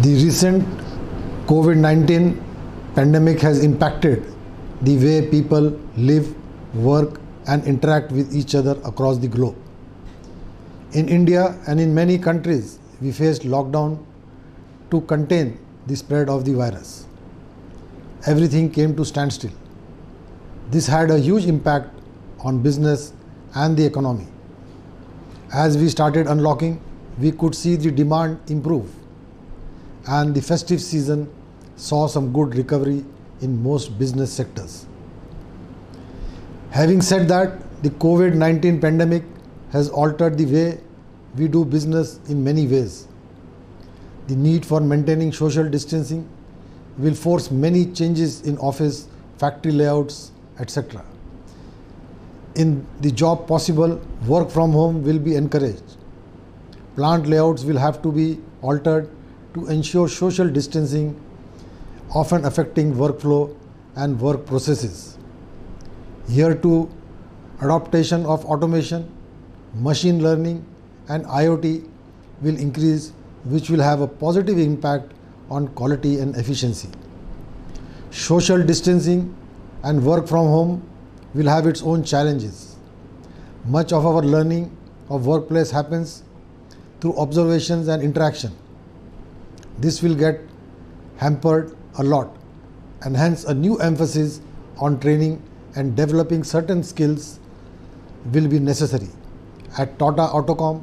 The recent COVID-19 pandemic has impacted the way people live, work, and interact with each other across the globe. In India and in many countries, we faced lockdown to contain the spread of the virus. Everything came to standstill. This had a huge impact on business and the economy. As we started unlocking, we could see the demand improve, and the festive season saw some good recovery in most business sectors. Having said that, the COVID-19 pandemic has altered the way we do business in many ways. The need for maintaining social distancing will force many changes in office, factory layouts, etc. In the job possible, work from home will be encouraged. Plant layouts will have to be altered to ensure social distancing, often affecting workflow and work processes. Here too, adaptation of automation, machine learning and IoT will increase, which will have a positive impact on quality and efficiency. Social distancing and work from home will have its own challenges. Much of our learning of workplace happens through observations and interaction. This will get hampered a lot, and hence a new emphasis on training and developing certain skills will be necessary. At Tata Autocom,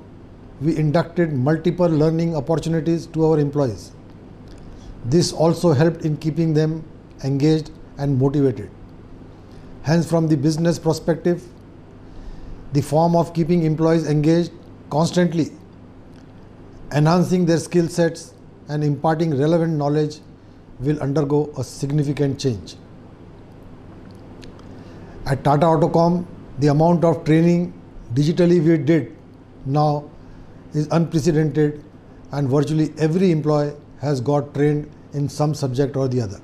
we inducted multiple learning opportunities to our employees. This also helped in keeping them engaged and motivated. Hence, from the business perspective, the form of keeping employees engaged constantly, enhancing their skill sets and imparting relevant knowledge will undergo a significant change. At Tata Autocom, the amount of training digitally we did now is unprecedented, and virtually every employee has got trained in some subject or the other.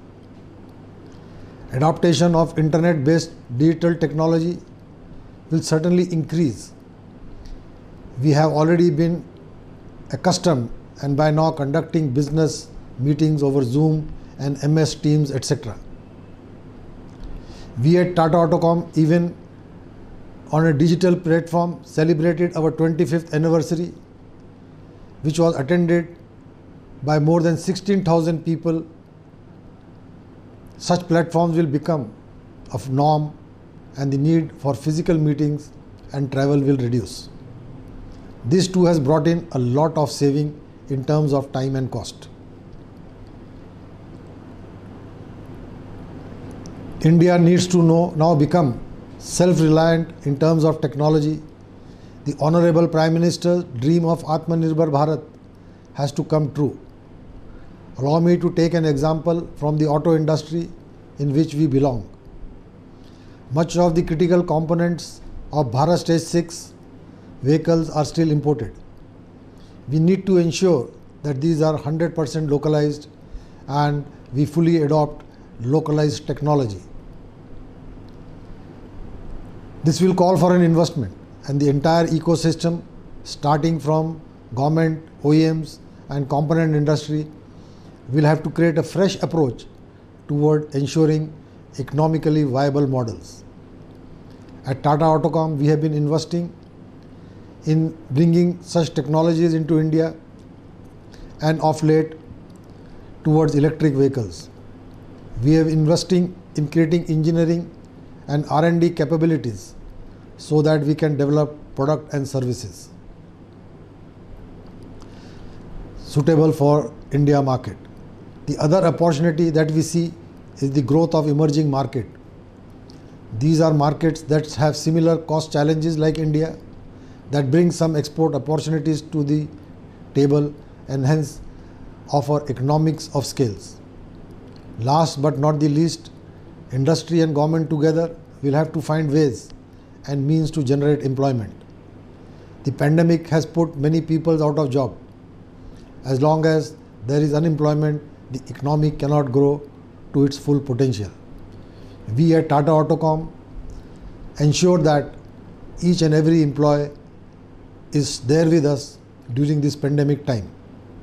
Adaptation of internet-based digital technology will certainly increase. We have already been accustomed and by now conducting business meetings over Zoom and MS Teams, etc. We at Tata Autocom, even on a digital platform, celebrated our 25th anniversary, which was attended by more than 16,000 people. Such platforms will become a norm, and the need for physical meetings and travel will reduce. This too has brought in a lot of saving in terms of time and cost. India needs to now become self-reliant in terms of technology. The Honorable Prime Minister's dream of Atmanirbhar Bharat has to come true. Allow me to take an example from the auto industry in which we belong. Much of the critical components of Bharat Stage 6 vehicles are still imported. We need to ensure that these are 100% localized and we fully adopt localized technology. This will call for an investment, and the entire ecosystem, starting from government, OEMs and component industry, will have to create a fresh approach toward ensuring economically viable models. At Tata Autocom, we have been investing in bringing such technologies into India, and of late towards electric vehicles. We have investing in creating engineering and R&D capabilities so that we can develop product and services suitable for India market. The other opportunity that we see is the growth of emerging market. These are markets that have similar cost challenges like India, that bring some export opportunities to the table and hence offer economics of scales. Last but not the least, industry and government together will have to find ways and means to generate employment. The pandemic has put many people out of job. As long as there is unemployment, the economy cannot grow to its full potential. We at Tata Autocom ensure that each and every employee is there with us during this pandemic time.